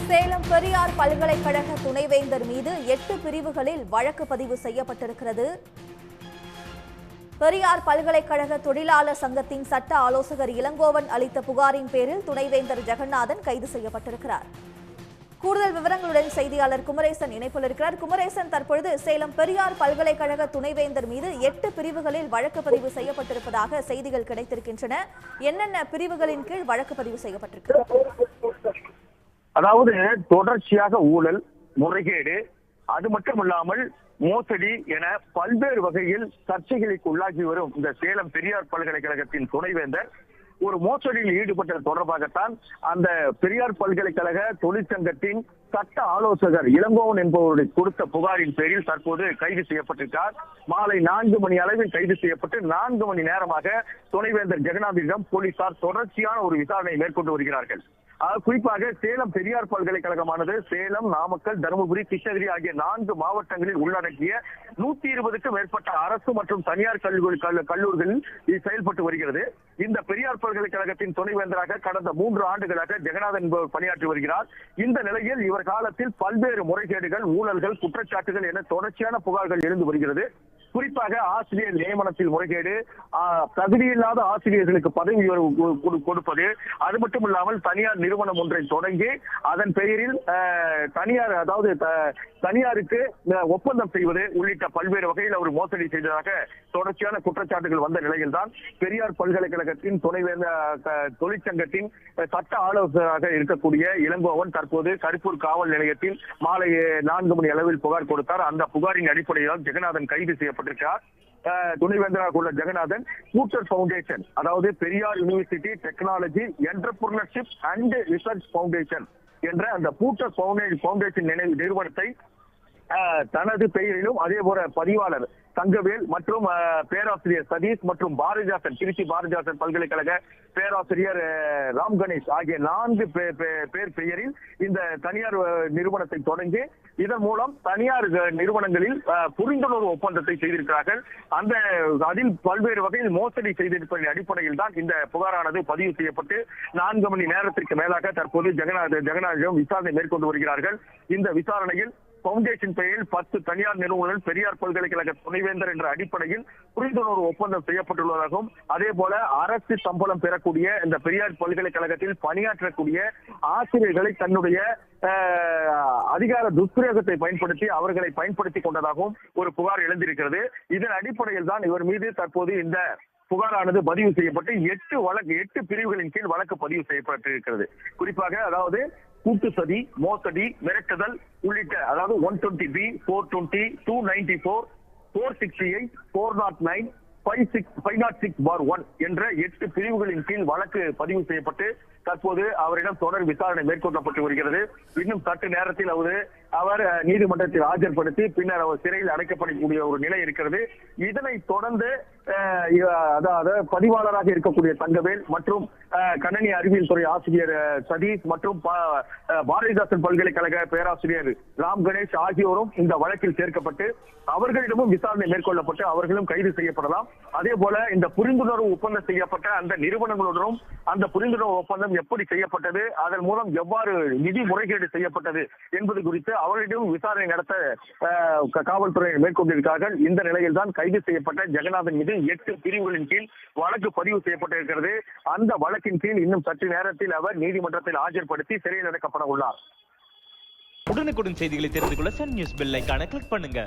சேலம் பெரியார் பல்கலைக்கழக துணைவேந்தர் மீது 8 பிரிவுகளில் வழக்கு பதிவு செய்யப்பட்டிருக்கிறது. பெரியார் பல்கலைக்கழக தொழிலாளர் சங்கத்தின் சட்ட ஆலோசகர் இளங்கோவன் அளித்த புகாரின் பேரில் துணைவேந்தர் ஜெகநாதன் கைது செய்யப்பட்டிருக்கிறார். கூடுதல் விவரங்களுடன் செய்தியாளர் குமரேசன் இணைப்பில் இருக்கிறார். குமரேசன், தற்பொழுது சேலம் பெரியார் பல்கலைக்கழக துணைவேந்தர் மீது 8 பிரிவுகளில் வழக்கு பதிவு செய்யப்பட்டிருப்பதாக செய்திகள் கிடைத்திருக்கின்றன. என்னென்ன பிரிவுகளின் கீழ் வழக்கு பதிவு செய்யப்பட்டிருக்கிறது? அதாவது தொடர்ச்சியாக ஊழல், முறைகேடு, அது மட்டுமல்லாமல் மோசடி என பல்வேறு வகையில் சர்ச்சைகளுக்கு உள்ளாகி வரும் இந்த சேலம் பெரியார் பல்கலைக்கழகத்தின் துணைவேந்தர் ஒரு மோசடியில் ஈடுபட்டது தொடர்பாகத்தான் அந்த பெரியார் பல்கலைக்கழக தொழிற்சங்கத்தின் சட்ட ஆலோசகர் இளங்கோவன் என்பவருடைய கொடுத்த புகாரின் பேரில் தற்போது கைது செய்யப்பட்டிருக்கார். மாலை 4 மணி அளவில் கைது செய்யப்பட்டு 4 மணி நேரமாக துணைவேந்தர் ஜெகநாதனிடம் போலீசார் தொடர்ச்சியான ஒரு விசாரணை மேற்கொண்டு வருகிறார்கள். குறிப்பாக சேலம் பெரியார் பல்கலைக்கழகமானது சேலம், நாமக்கல், தருமபுரி, கிருஷ்ணகிரி ஆகிய 4 மாவட்டங்களில் உள்ளடக்கிய 120க்கும் மேற்பட்ட அரசு மற்றும் தனியார் கல்லூரிகளில் செயல்பட்டு வருகிறது. இந்த பெரியார் பல்கலைக்கழகத்தின் துணைவேந்தராக கடந்த 3 ஆண்டுகளாக ஜெகநாதன் பணியாற்றி வருகிறார். இந்த நிலையில் இவர் காலத்தில் பல்வேறு முறைகேடுகள், ஊழல்கள், குற்றச்சாட்டுகள் என தொடர்ச்சியான புகார்கள் எழுந்து வருகிறது. குறிப்பாக ஆசிரியர் நியமனத்தில் முறைகேடு, தகுதியில்லாத ஆசிரியர்களுக்கு பதவி கொடுப்பது, அது மட்டும் இல்லாமல் தனியார் நிறுவனம் ஒன்றை தொடங்கி அதன் பெயரில் தனியாருக்கு ஒப்பந்தம் செய்வது உள்ளிட்ட பல்வேறு வகையில் அவர் மோசடி செய்ததாக தொடர்ச்சியான குற்றச்சாட்டுகள் வந்த நிலையில்தான் பெரியார் பல்கலைக்கழகத்தின் தொழிற்சங்கத்தின் சட்ட ஆலோசகராக இருக்கக்கூடிய இளங்கோவன் தற்போது கருப்பூர் காவல் நிலையத்தில் மாலை 4 மணி அளவில் புகார் கொடுத்தார். அந்த புகாரின் அடிப்படையில் ஜெகநாதன் கைது செய்யப்பட்டிருக்கிறார். துணைவேந்தராக உள்ள ஜெகநாதன் பூட்டர் பவுண்டேஷன், அதாவது Periyar university technology entrepreneurship and research foundation என்ற அந்த பூட்டர் பவுண்டேஷன் நிறுவனத்தை தனது பெயரிலும் அதே போல பதிவாளர் தங்கவேல் மற்றும் பேராசிரியர் சதீஷ் மற்றும் பாரதிதாசன், திருச்சி பாரதிதாசன் பல்கலைக்கழக பேராசிரியர் ராம் கணேஷ் ஆகிய 4 பேர் பெயரில் இந்த தனியார் நிறுவனத்தை தொடங்கி இதன் மூலம் தனியார் நிறுவனங்களில் புரிந்துணர்வு ஒப்பந்தத்தை செய்திருக்கிறார்கள். அதில் பல்வேறு வகையில் மோசடி செய்திருப்பதன் அடிப்படையில் தான் இந்த புகாரானது பதிவு செய்யப்பட்டு 4 மணி நேரத்திற்கு மேலாக தற்போது ஜெகநாதனிடம் விசாரணை மேற்கொண்டு வருகிறார்கள். இந்த விசாரணையில் பவுண்டேஷன் பெயரில் 10 தனியார் நிறுவனங்கள் பெரியார் பல்கலைக்கழக துணைவேந்தர் என்ற அடிப்படையில் புரிந்துணர்வு ஒப்பந்தம் செய்யப்பட்டுள்ளதாகவும், அதே போல அரசு சம்பளம் பெறக்கூடிய இந்த பெரியார் பல்கலைக்கழகத்தில் பணியாற்றக்கூடிய ஆசிரியர்களை தன்னுடைய அதிகார துஷ்பிரயோகத்தை பயன்படுத்தி அவர்களை பயன்படுத்திக் கொண்டதாகவும் ஒரு புகார் எழுந்திருக்கிறது. இதன் அடிப்படையில் தான் இவர் மீது தற்போது இந்த புகாரானது பதிவு செய்யப்பட்டு 8 பிரிவுகளின் கீழ் வழக்கு பதிவு செய்யப்பட்டிருக்கிறது. குறிப்பாக அதாவது கூட்டு சதி, மோசடி, மிரட்டுதல் உள்ளிட்ட அதாவது 120B, 420, 294, 468, 409, 506/1 என்ற 8 பிரிவுகளின் கீழ் வழக்கு பதிவு செய்யப்பட்டு தற்போது அவரிடம் தொடர் விசாரணை மேற்கொள்ளப்பட்டு வருகிறது. இன்னும் சற்று நேரத்தில் அவர் நீதிமன்றத்தில் ஆஜர்படுத்தி பின்னர் அவர் சிறையில் அடைக்கப்படக்கூடிய ஒரு நிலை இருக்கிறது. இதனைத் தொடர்ந்து அதாவது பதிவாளராக இருக்கக்கூடிய தங்கவேல் மற்றும் கணனி அறிவியல் துறை ஆசிரியர் சதீஷ் மற்றும் பாரதிதாசன் பல்கலைக்கழக பேராசிரியர் ராம் கணேஷ் ஆகியோரும் இந்த வழக்கில் சேர்க்கப்பட்டு அவர்களிடமும் விசாரணை மேற்கொள்ளப்பட்டு அவர்களும் கைது செய்யப்படலாம். அதே போல இந்த புரிந்துணர்வு ஒப்பந்தம் செய்யப்பட்ட அந்த நிறுவனங்களுடனும் அந்த புரிந்துணர்வு ஒப்பந்தம் எப்படி செய்யப்பட்டது, அதன் மூலம் எவ்வாறு நிதி முறைகேடு செய்யப்பட்டது என்பது குறித்து அவர்களிடம் விசாரணை நடத்த காவல்துறையினர் மேற்கொண்டிருக்கிறார்கள். இந்த நிலையில் தான் கைது செய்யப்பட்ட ஜெகநாதன் மீது 8 பிரிவுகளின் கீழ் வழக்கு பதிவு செய்யப்பட்டிருக்கிறது. அந்த வழக்கின் கீழ் இன்னும் சற்று நேரத்தில் அவர் நீதிமன்றத்தில் ஆஜர்படுத்தி சிறையில் அடைக்கப்பட உள்ளார். உடனுக்குடன் செய்திகளை தெரிந்து கொள்ள சன் நியூஸ் பெல் ஐகானை கிளிக் பண்ணுங்க.